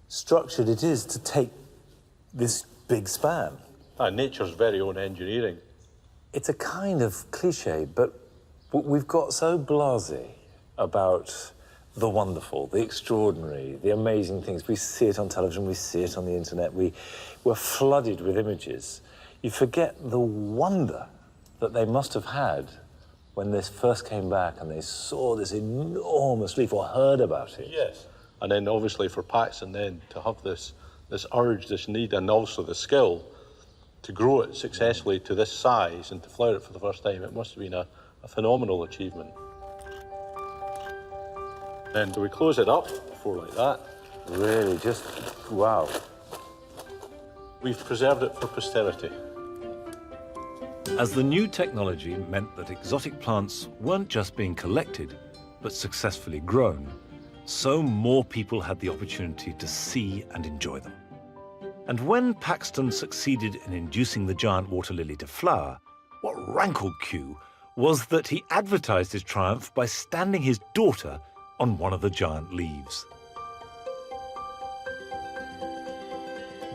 Speaker 1: structured it is to take this big span.
Speaker 11: Nature's very own engineering.
Speaker 1: It's a kind of cliche, but we've got so blasé about the wonderful, the extraordinary, the amazing things. We see it on television, we see it on the internet, we're flooded with images. You forget the wonder that they must have had when this first came back and they saw this enormous leaf or heard about it.
Speaker 11: Yes. And then obviously for Paxton then to have this urge, this need, and also the skill to grow it successfully to this size and to flower it for the first time, it must have been a phenomenal achievement. Then do we close it up before like that?
Speaker 1: Really, just wow.
Speaker 11: We've preserved it for posterity.
Speaker 5: As the new technology meant that exotic plants weren't just being collected, but successfully grown, so more people had the opportunity to see and enjoy them. And when Paxton succeeded in inducing the giant water lily to flower, what rankled Kew was that he advertised his triumph by standing his daughter on one of the giant leaves.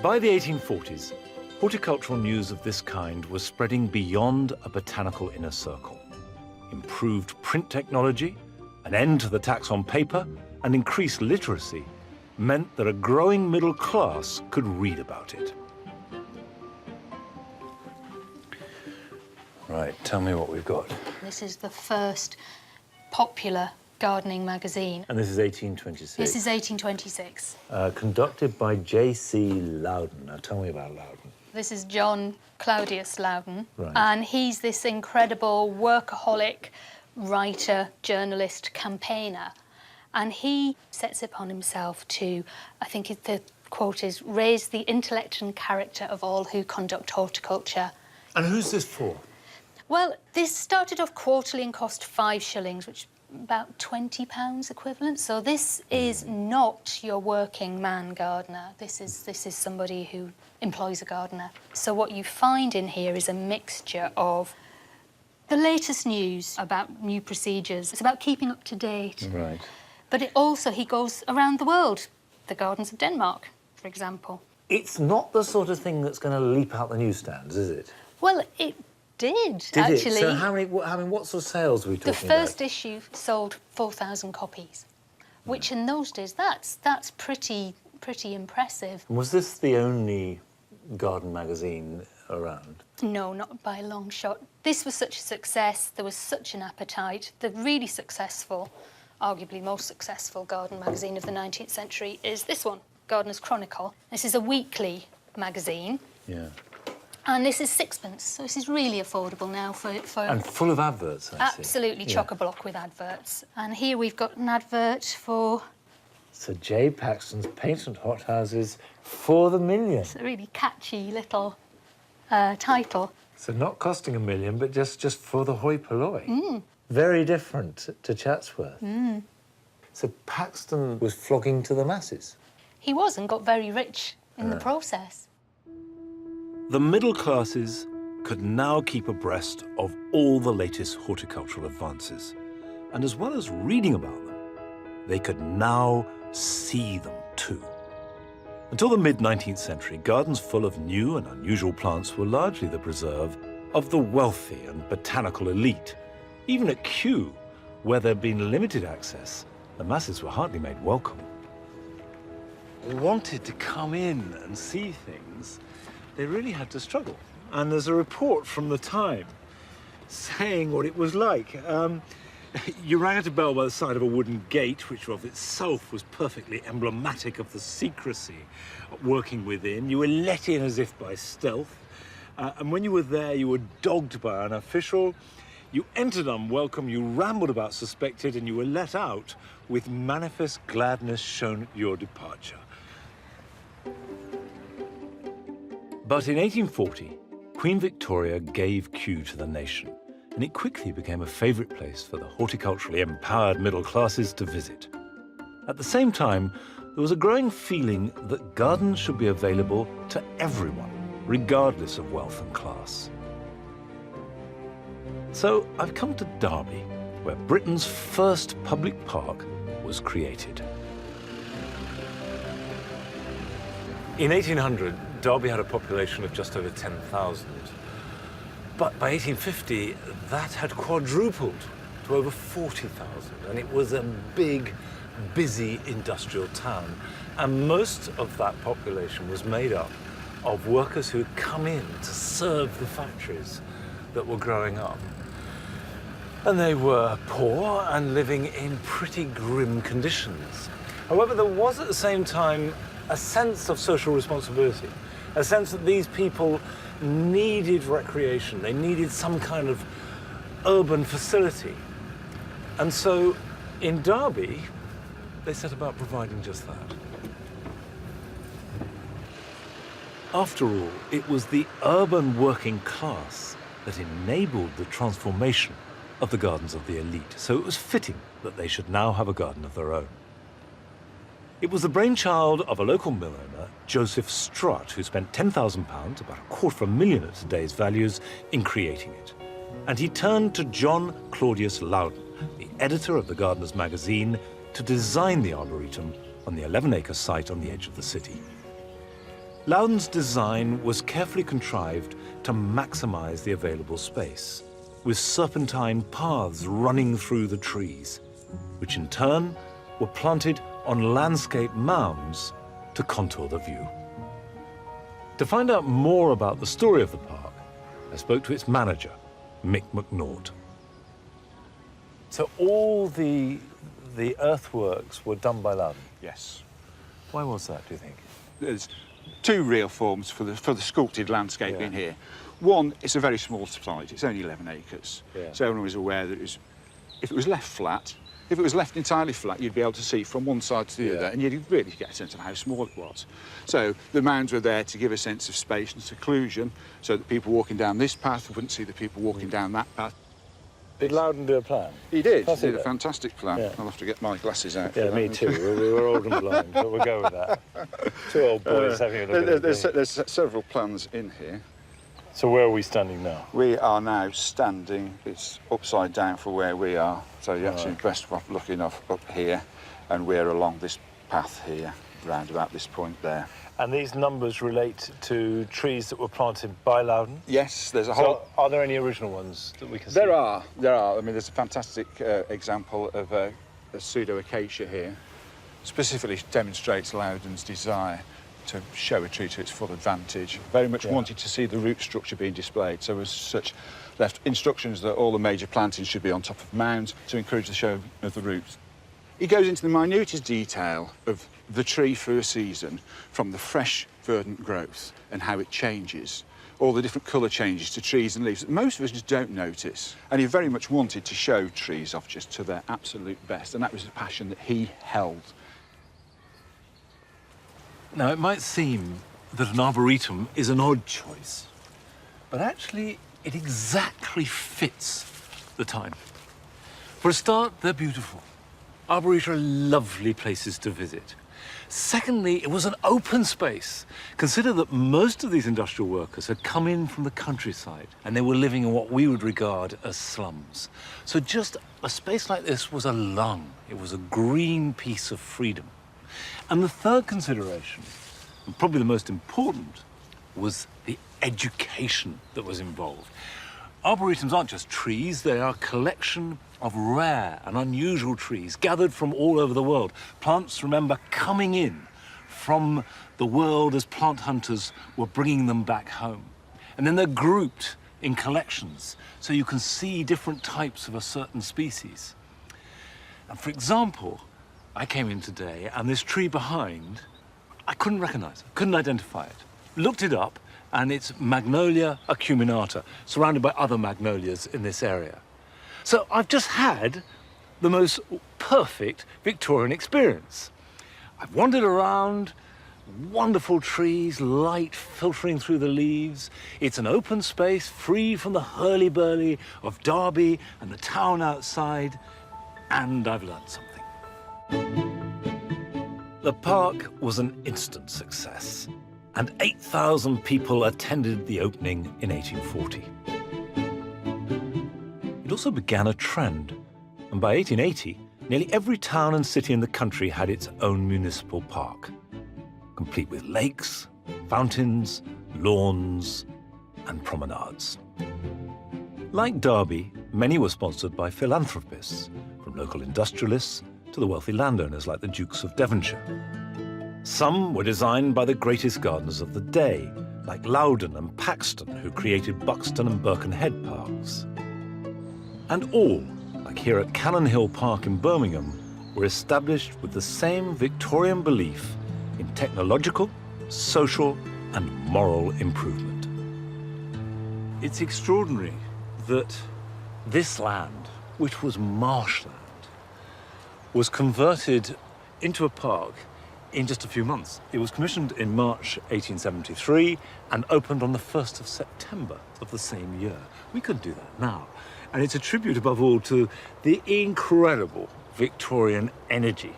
Speaker 5: By the 1840s, horticultural news of this kind was spreading beyond a botanical inner circle. Improved print technology, an end to the tax on paper, and increased literacy meant that a growing middle class could read about it.
Speaker 1: Right, tell me what we've got.
Speaker 12: This is the first popular gardening magazine.
Speaker 1: And this is 1826?
Speaker 12: This is 1826.
Speaker 1: Conducted by J.C. Loudon. Now tell me about Loudon.
Speaker 12: This is John Claudius Loudon,
Speaker 1: right.
Speaker 12: And he's this incredible workaholic writer, journalist, campaigner. And he sets upon himself to, I think the quote is, raise the intellect and character of all who conduct horticulture.
Speaker 1: And who's this for?
Speaker 12: Well, this started off quarterly and cost 5 shillings, which is about £20 equivalent. So this is not your working man gardener. This is somebody who employs a gardener. So what you find in here is a mixture of the latest news about new procedures. It's about keeping up to date.
Speaker 1: Right.
Speaker 12: But it also, he goes around the world, the gardens of Denmark, for example.
Speaker 1: It's not the sort of thing that's going to leap out the newsstands, is it?
Speaker 12: Well, it did actually.
Speaker 1: It? So how many? What sort of sales are we talking about?
Speaker 12: The first issue sold 4,000 copies, which in those days, that's pretty impressive.
Speaker 1: Was this the only garden magazine around?
Speaker 12: No, not by a long shot. This was such a success. There was such an appetite. The really successful, arguably most successful garden magazine of the 19th century is this one, Gardener's Chronicle. This is a weekly magazine.
Speaker 1: Yeah.
Speaker 12: And this is sixpence, so this is really affordable now for
Speaker 1: And full of adverts, I see.
Speaker 12: absolutely chock-a-block with adverts. And here we've got an advert for...
Speaker 1: Sir J. Paxton's Patent Hothouses for the Million.
Speaker 12: It's a really catchy little title.
Speaker 1: So not costing $1 million, but just for the hoi polloi. Very different to Chatsworth. So Paxton was flogging to the masses.
Speaker 12: He was and got very rich in the process.
Speaker 5: The middle classes could now keep abreast of all the latest horticultural advances. And as well as reading about them, they could now see them too. Until the mid-19th century, gardens full of new and unusual plants were largely the preserve of the wealthy and botanical elite. Even at Kew, where there'd been limited access, the masses were hardly made welcome. They wanted to come in and see things. They really had to struggle. And there's a report from the time saying what it was like. You rang at a bell by the side of a wooden gate, which of itself was perfectly emblematic of the secrecy working within. You were let in as if by stealth. And when you were there, you were dogged by an official. You entered unwelcome, you rambled about suspected, and you were let out with manifest gladness shown at your departure. But in 1840, Queen Victoria gave Kew to the nation, and it quickly became a favourite place for the horticulturally empowered middle classes to visit. At the same time, there was a growing feeling that gardens should be available to everyone, regardless of wealth and class. So I've come to Derby, where Britain's first public park was created. In 1800, Derby had a population of just over 10,000. But by 1850, that had quadrupled to over 40,000, and it was a big, busy industrial town. And most of that population was made up of workers who had come in to serve the factories that were growing up. And they were poor and living in pretty grim conditions. However, there was at the same time a sense of social responsibility, a sense that these people needed recreation, they needed some kind of urban facility. And so in Derby, they set about providing just that. After all, it was the urban working class that enabled the transformation of the gardens of the elite, so it was fitting that they should now have a garden of their own. It was the brainchild of a local mill owner, Joseph Strutt, who spent £10,000, about £250,000 at today's values, in creating it. And he turned to John Claudius Loudon, the editor of the Gardener's magazine, to design the arboretum on the 11-acre site on the edge of the city. Loudon's design was carefully contrived to maximize the available space, with serpentine paths running through the trees, which in turn were planted on landscape mounds to contour the view. To find out more about the story of the park, I spoke to its manager, Mick McNaught. So all the earthworks were done by Loudon?
Speaker 13: Yes.
Speaker 1: Why was that, do you think?
Speaker 13: There's two real forms for the sculpted landscaping here. One, it's a very small site, it's only 11 acres. So everyone was aware that if it was left flat, if it was left entirely flat, you'd be able to see from one side to the other, and you'd really get a sense of how small it was. So the mounds were there to give a sense of space and seclusion, so that people walking down this path wouldn't see the people walking down that path.
Speaker 1: Did Loudon do a plan?
Speaker 13: He did. He did a fantastic plan. I'll have to get my glasses out.
Speaker 1: Yeah, me too. We were old and blind, but we'll go with that. Two old boys having a look at it.
Speaker 13: There's several plans in here.
Speaker 1: So where are we standing now?
Speaker 13: We are now standing, it's upside down for where we are, so you're actually best off looking up here, and we're along this path here, round about this point there.
Speaker 1: And these numbers relate to trees that were planted by Loudon?
Speaker 13: Yes, there's a whole...
Speaker 1: So are there any original ones that we can see?
Speaker 13: There are. I mean, there's a fantastic example of a pseudo-acacia here, specifically demonstrates Loudon's desire to show a tree to its full advantage. Very much wanted to see the root structure being displayed, so as such left instructions that all the major plantings should be on top of mounds to encourage the show of the roots. He goes into the minutest detail of the tree through a season, from the fresh, verdant growth and how it changes all the different colour changes to trees and leaves that most of us just don't notice. And he very much wanted to show trees off just to their absolute best, and that was a passion that he held.
Speaker 5: Now, it might seem that an arboretum is an odd choice, but actually it exactly fits the time. For a start, they're beautiful. Arboretum are lovely places to visit. Secondly, it was an open space. Consider that most of these industrial workers had come in from the countryside and they were living in what we would regard as slums. So just a space like this was a lung. It was a green piece of freedom. And the third consideration, and probably the most important, was the education that was involved. Arboretums aren't just trees, they are a collection of rare and unusual trees gathered from all over the world. Plants, remember, coming in from the world as plant hunters were bringing them back home. And then they're grouped in collections so you can see different types of a certain species. And for example, I came in today and this tree behind, I couldn't recognize it, couldn't identify it. Looked it up, and it's Magnolia acuminata, surrounded by other magnolias in this area. So I've just had the most perfect Victorian experience. I've wandered around, wonderful trees, light filtering through the leaves. It's an open space, free from the hurly-burly of Derby and the town outside, and I've learned something. The park was an instant success, and 8,000 people attended the opening in 1840. It also began a trend, and by 1880, nearly every town and city in the country had its own municipal park, complete with lakes, fountains, lawns, and promenades. Like Derby, many were sponsored by philanthropists, from local industrialists to the wealthy landowners like the Dukes of Devonshire. Some were designed by the greatest gardeners of the day, like Loudon and Paxton, who created Buxton and Birkenhead parks. And all, like here at Cannon Hill Park in Birmingham, were established with the same Victorian belief in technological, social, and moral improvement. It's extraordinary that this land, which was marshland, was converted into a park in just a few months. It was commissioned in March 1873 and opened on the 1st of September of the same year. We couldn't do that now. And it's a tribute, above all, to the incredible Victorian energy.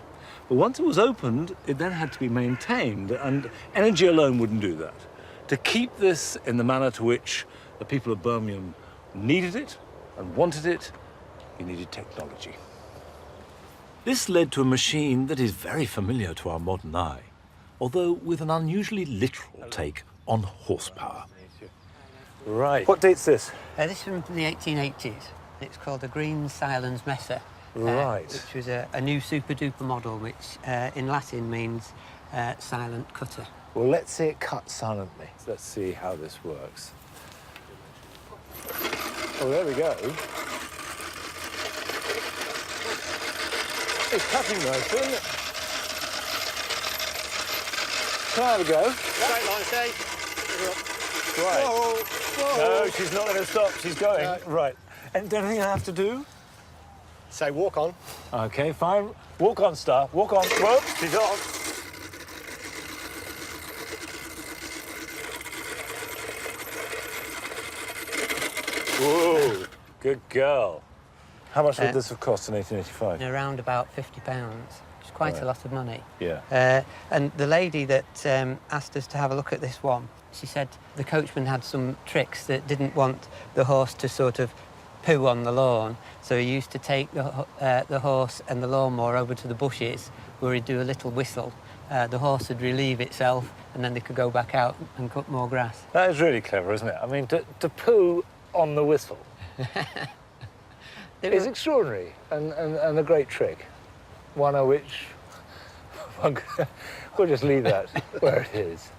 Speaker 5: But once it was opened, it then had to be maintained, and energy alone wouldn't do that. To keep this in the manner to which the people of Birmingham needed it and wanted it, you needed technology. This led to a machine that is very familiar to our modern eye, although with an unusually literal take on horsepower. Right. What date's this?
Speaker 3: This is from the 1880s. It's called the Green Silence Messer.
Speaker 5: Right.
Speaker 3: Which was a new super-duper model, which in Latin means silent cutter.
Speaker 5: Well, let's see it cut silently. Let's see how this works. Oh, there we go. It's cutting nice, isn't it? Can I have a go?
Speaker 3: Straight line, stay.
Speaker 5: Right.
Speaker 3: Whoa, whoa.
Speaker 5: No, she's not going to stop. She's going. No. Right. And anything I have to do?
Speaker 14: Say walk on.
Speaker 5: OK, fine. Walk on, Star. Walk on. Whoops, she's on. Whoa, good girl. How much would this have cost in 1885?
Speaker 3: Around about £50, which is quite a lot of money.
Speaker 5: Yeah.
Speaker 3: And the lady that asked us to have a look at this one, she said the coachman had some tricks that didn't want the horse to sort of poo on the lawn, so he used to take the horse and the lawnmower over to the bushes where he'd do a little whistle. The horse would relieve itself, and then they could go back out and cut more grass.
Speaker 5: That is really clever, isn't it? I mean, to poo on the whistle is extraordinary and a great trick. One of which we'll just leave that where it is.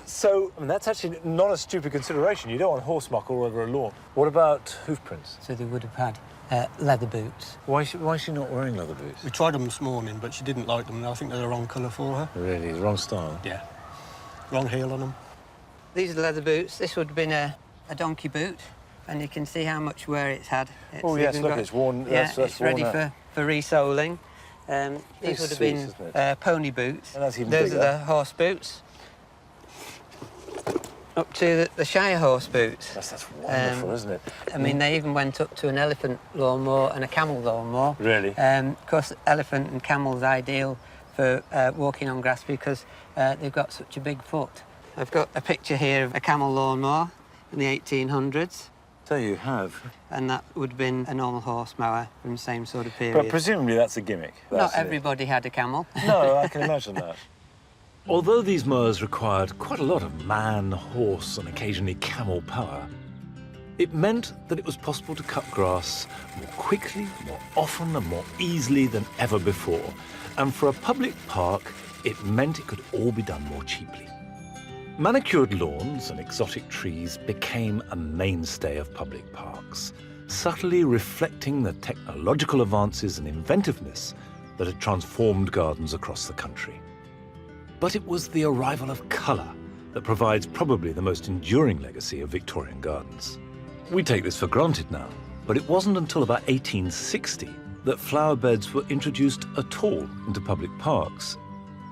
Speaker 5: So, I mean, that's actually not a stupid consideration. You don't want horse muck all over a lawn. What about hoof prints?
Speaker 3: So they would have had leather boots.
Speaker 5: Why is she not wearing leather boots?
Speaker 14: We tried them this morning, but she didn't like them. I think they're the wrong colour for her.
Speaker 5: Really? The wrong style?
Speaker 14: Yeah. Wrong heel on them.
Speaker 3: These are leather boots. This would have been a donkey boot, and you can see how much wear it's had.
Speaker 1: Oh yes, look, it's worn.
Speaker 3: Yeah,
Speaker 1: that's
Speaker 3: it's ready for resoling. These would have been pony boots.
Speaker 1: And that's even
Speaker 3: Those
Speaker 1: bigger.
Speaker 3: are the horse boots. Up to the Shire horse boots.
Speaker 1: That's wonderful, isn't it?
Speaker 3: I mean, they even went up to an elephant lawnmower and a camel lawnmower.
Speaker 1: Really?
Speaker 3: Of course, elephant and camel's ideal for walking on grass because they've got such a big foot. I've got a picture here of a camel lawnmower in the 1800s.
Speaker 1: So you have.
Speaker 3: And that would have been a normal horse mower from the same sort of period.
Speaker 1: But presumably that's a gimmick.
Speaker 3: Not everybody had a camel.
Speaker 1: No, I can imagine that.
Speaker 5: Although these mowers required quite a lot of man, horse, and occasionally camel power, it meant that it was possible to cut grass more quickly, more often, and more easily than ever before. And for a public park, it meant it could all be done more cheaply. Manicured lawns and exotic trees became a mainstay of public parks, subtly reflecting the technological advances and inventiveness that had transformed gardens across the country. But it was the arrival of colour that provides probably the most enduring legacy of Victorian gardens. We take this for granted now, but it wasn't until about 1860 that flower beds were introduced at all into public parks.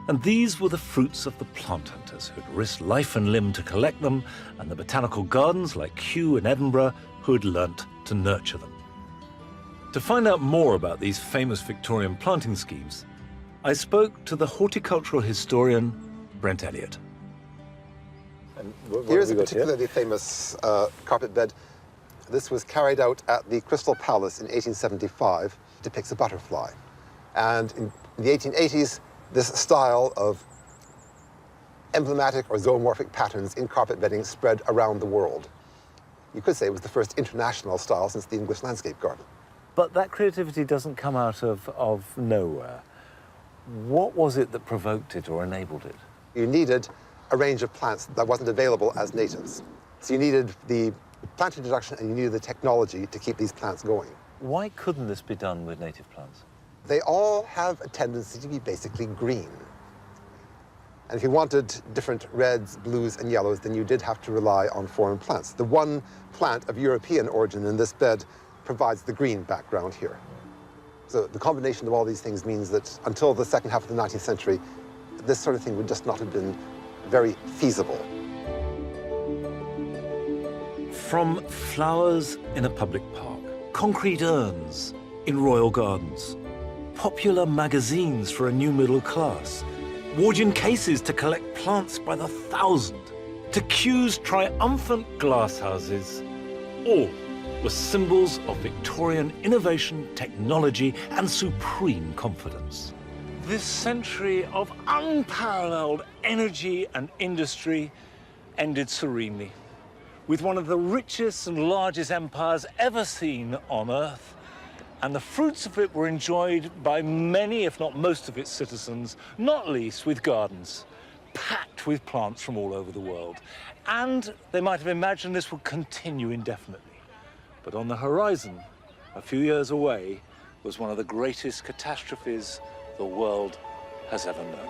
Speaker 5: And these were the fruits of the plant hunters who had risked life and limb to collect them, and the botanical gardens like Kew in Edinburgh who had learnt to nurture them. To find out more about these famous Victorian planting schemes, I spoke to the horticultural historian, Brent Elliott.
Speaker 15: Here's a particularly famous carpet bed. This was carried out at the Crystal Palace in 1875. It depicts a butterfly. And in the 1880s, this style of emblematic or zoomorphic patterns in carpet bedding spread around the world. You could say it was the first international style since the English landscape garden.
Speaker 1: But that creativity doesn't come out of nowhere. What was it that provoked it or enabled it?
Speaker 15: You needed a range of plants that wasn't available as natives. So you needed the plant introduction and you needed the technology to keep these plants going.
Speaker 1: Why couldn't this be done with native plants?
Speaker 15: They all have a tendency to be basically green. And if you wanted different reds, blues, and yellows, then you did have to rely on foreign plants. The one plant of European origin in this bed provides the green background here. So the combination of all these things means that until the second half of the 19th century, this sort of thing would just not have been very feasible.
Speaker 5: From flowers in a public park, concrete urns in royal gardens, popular magazines for a new middle class, Wardian cases to collect plants by the thousand, to Kew's triumphant glasshouses, all were symbols of Victorian innovation, technology, and supreme confidence.
Speaker 1: This century of unparalleled energy and industry ended serenely, with one of the richest and largest empires ever seen on Earth, and the fruits of it were enjoyed by many, if not most of its citizens, not least with gardens packed with plants from all over the world. And they might have imagined this would continue indefinitely. But on the horizon, a few years away, was one of the greatest catastrophes the world has ever known.